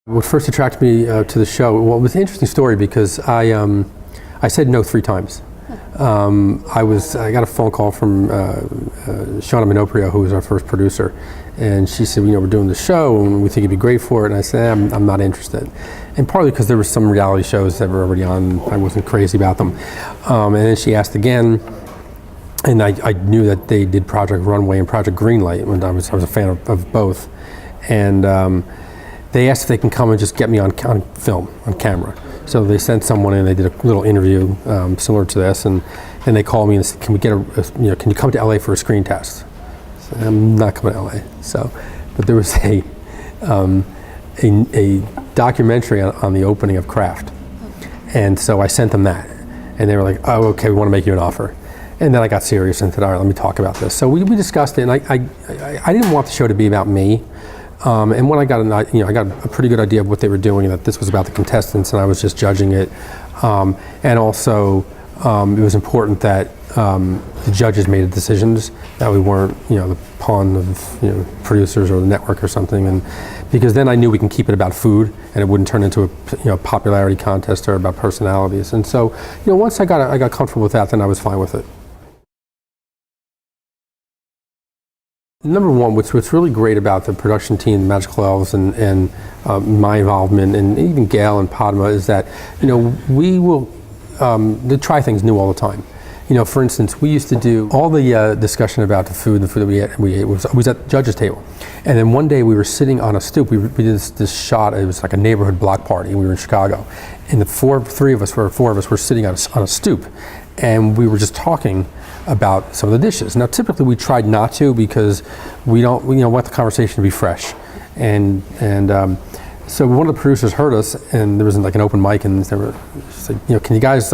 What first attracted me to the show, well, it was an interesting story because I said no 3 times. I got a phone call from Shauna Minoprio, who was our first producer, and she said, we're doing the show and we think you'd be great for it. And I said, I'm not interested. And partly because there were some reality shows that were already on, I wasn't crazy about them. And then she asked again, and I knew that they did Project Runway and Project Greenlight when I was a fan of both. And they asked if they can come and just get me on film, on camera. So they sent someone in, they did a little interview similar to this, and then they called me and said, can we get can you come to LA for a screen test? So I'm not coming to LA. So, but there was a documentary on the opening of Kraft. And so I sent them that, and they were like, oh, okay, we want to make you an offer. And then I got serious and said, all right, let me talk about this. So we discussed it, and I didn't want the show to be about me. And when I got I got a pretty good idea of what they were doing, that this was about the contestants, and I was just judging it. And also, it was important that the judges made the decisions, that we weren't, the pawn of producers or the network or something. And because then I knew we can keep it about food, and it wouldn't turn into a popularity contest or about personalities. And so, once I got comfortable with that, then I was fine with it. Number one, what's really great about the production team, the Magical Elves, and my involvement, and even Gail and Padma, is that we will try things new all the time. For instance, we used to do all the discussion about the food that we ate was at the judges' table, and then one day we were sitting on a stoop. We did this shot. It was like a neighborhood block party. We were in Chicago, and the four of us were sitting on a stoop, and we were just talking about some of the dishes. Now, typically we tried not to, because we want the conversation to be fresh, and so one of the producers heard us, and there was like an open mic, and they were like, can you guys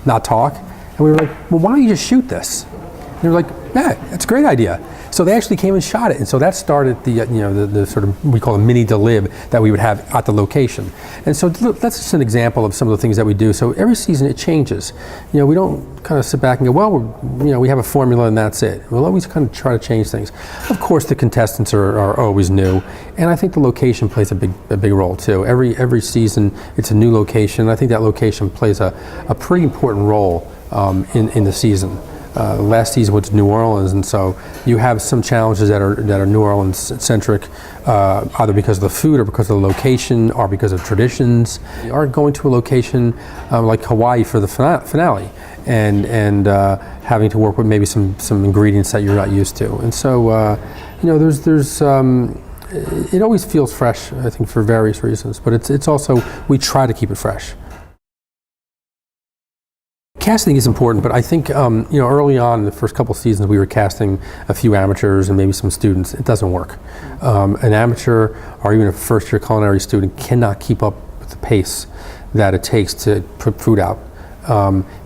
not talk? And we were like, well, why don't you just shoot this? And they were like, yeah, that's a great idea. So they actually came and shot it, and so that started the sort of, we call a mini delib that we would have at the location. And so that's just an example of some of the things that we do. So every season it changes. We don't kind of sit back and go, well, we have a formula and that's it. We'll always kind of try to change things. Of course, the contestants are always new, and I think the location plays a big role too. Every season it's a new location. I think that location plays a pretty important role in the season. Last season was New Orleans, and so you have some challenges that are New Orleans centric, either because of the food or because of the location or because of traditions. You are going to a location like Hawaii for the finale, and having to work with maybe some ingredients that you're not used to, and so there's it always feels fresh, I think, for various reasons, but it's also, we try to keep it fresh. Casting is important, but I think early on in the first couple seasons we were casting a few amateurs and maybe some students. It doesn't work. An amateur or even a first-year culinary student cannot keep up with the pace that it takes to put food out.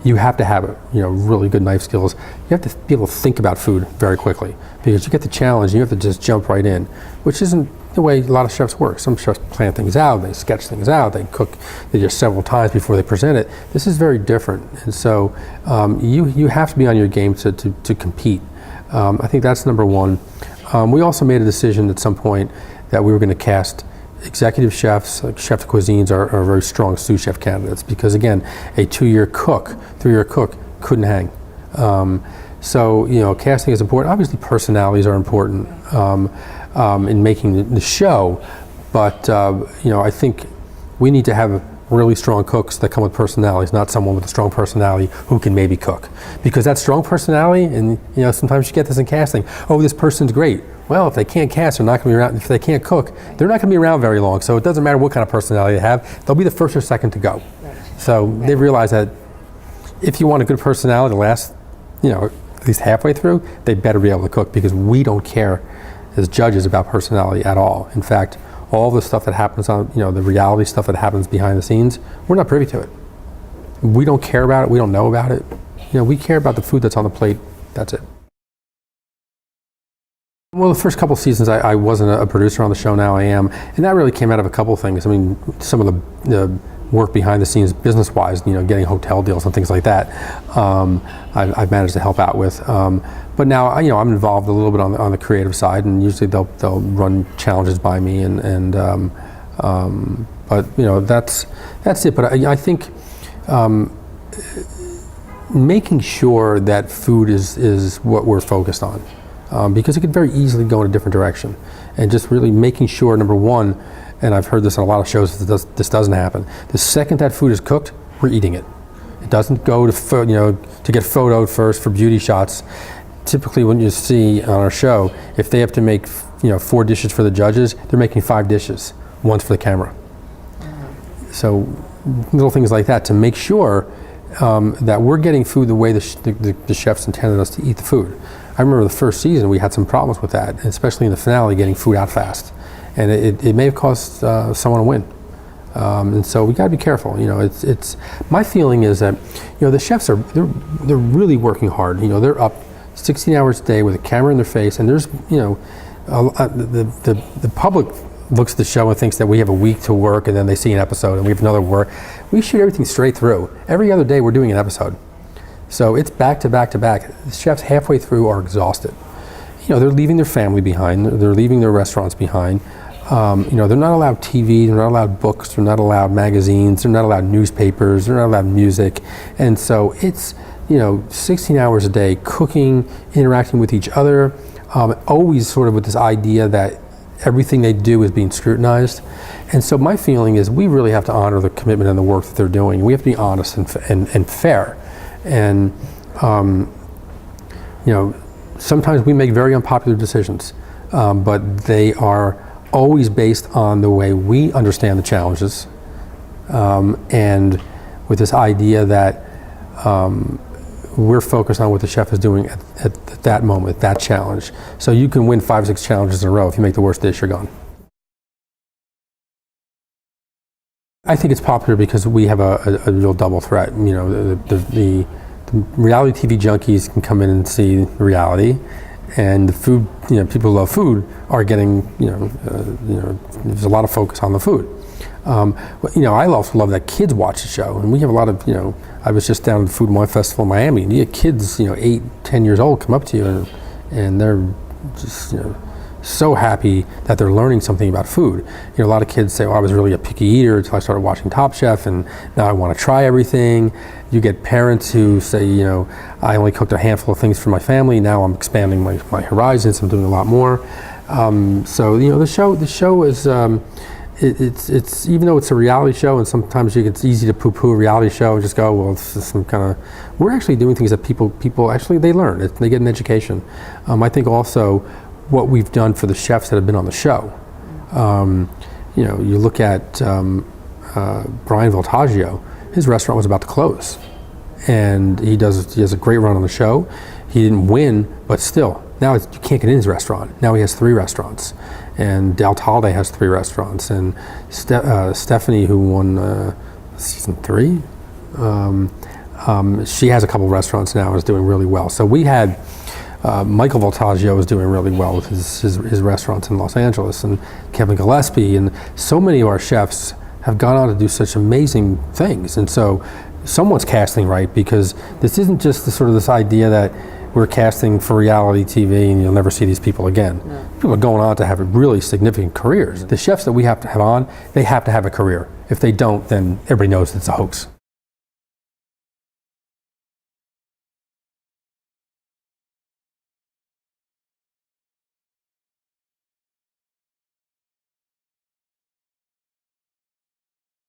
You have to have really good knife skills. You have to be able to think about food very quickly, because you get the challenge and you have to just jump right in, which isn't the way a lot of chefs work. Some chefs plan things out, they sketch things out, they cook just several times before they present it. This is very different, and so you have to be on your game to compete. I think that's number one. We also made a decision at some point that we were going to cast executive chefs, like chef de cuisines are very strong sous chef candidates, because again, a 2-year cook, 3-year cook couldn't hang. So casting is important. Obviously personalities are important in making the show, but I think we need to have really strong cooks that come with personalities, not someone with a strong personality who can maybe cook. Because that strong personality, and sometimes you get this in casting, oh, this person's great. Well, if they can't cast, they're not going to be around. If they can't cook, they're not going to be around very long. So it doesn't matter what kind of personality they have, they'll be the first or second to go. So they realize that if you want a good personality to last, at least halfway through, they better be able to cook, because we don't care as judges about personality at all. In fact, all the stuff that happens on, the reality stuff that happens behind the scenes, we're not privy to it. We don't care about it. We don't know about it. We care about the food that's on the plate. That's it. Well, the first couple seasons, I wasn't a producer on the show. Now I am, and that really came out of a couple things. I mean, some of the work behind the scenes, business-wise, getting hotel deals and things like that, I've managed to help out with. But now, I'm involved a little bit on the creative side, and usually they'll run challenges by me, and But that's it. But I think making sure that food is what we're focused on, because it could very easily go in a different direction, and just really making sure, number one, and I've heard this on a lot of shows, this doesn't happen. The second that food is cooked, we're eating it. It doesn't go to get photoed first for beauty shots. Typically, when you see on our show, if they have to make 4 dishes for the judges, they're making 5 dishes, 1 for the camera. So little things like that to make sure that we're getting food the way the chefs intended us to eat the food. I remember the first season we had some problems with that, especially in the finale, getting food out fast, and it may have caused someone to win. And so we got to be careful. It's my feeling is that the chefs they're really working hard. They're up 16 hours a day with a camera in their face, and there's the public looks at the show and thinks that we have a week to work, and then they see an episode and we have another work. We shoot everything straight through. Every other day we're doing an episode. So it's back to back to back. The chefs halfway through are exhausted. They're leaving their family behind. They're leaving their restaurants behind. They're not allowed TV, they're not allowed books, they're not allowed magazines, they're not allowed newspapers, they're not allowed music. And so it's, 16 hours a day cooking, interacting with each other, always sort of with this idea that everything they do is being scrutinized. And so my feeling is we really have to honor the commitment and the work that they're doing. We have to be honest and fair. And, sometimes we make very unpopular decisions, but they are always based on the way we understand the challenges, and with this idea that we're focused on what the chef is doing at that moment, that challenge. So you can win 5 or 6 challenges in a row. If you make the worst dish, you're gone. I think it's popular because we have a real double threat. The reality TV junkies can come in and see reality, and the food, people who love food are getting, there's a lot of focus on the food. I also love that kids watch the show, and we have a lot of, I was just down at the Food and Wine Festival in Miami, and you get kids, 8, 10 years old come up to you, and they're just, so happy that they're learning something about food. A lot of kids say, I was really a picky eater until I started watching Top Chef, and now I want to try everything. You get parents who say, I only cooked a handful of things for my family, now I'm expanding my horizons, I'm doing a lot more. So the show is, it's even though it's a reality show, and sometimes it's easy to poo-poo a reality show and just go, well, it's just some kind of, we're actually doing things that people actually, they learn, they get an education. I think also what we've done for the chefs that have been on the show. You look at Brian Voltaggio, his restaurant was about to close, and he has a great run on the show. He didn't win, but still, now you can't get in his restaurant. Now he has 3 restaurants, and Del Talde has 3 restaurants, and Stephanie, who won season 3, she has a couple restaurants now and is doing really well. So we had Michael Voltaggio is doing really well with his restaurants in Los Angeles, and Kevin Gillespie, and so many of our chefs have gone on to do such amazing things. And so someone's casting right, because this isn't just this idea that we're casting for reality TV and you'll never see these people again. No. People are going on to have really significant careers. The chefs that we have to have on, they have to have a career. If they don't, then everybody knows it's a hoax.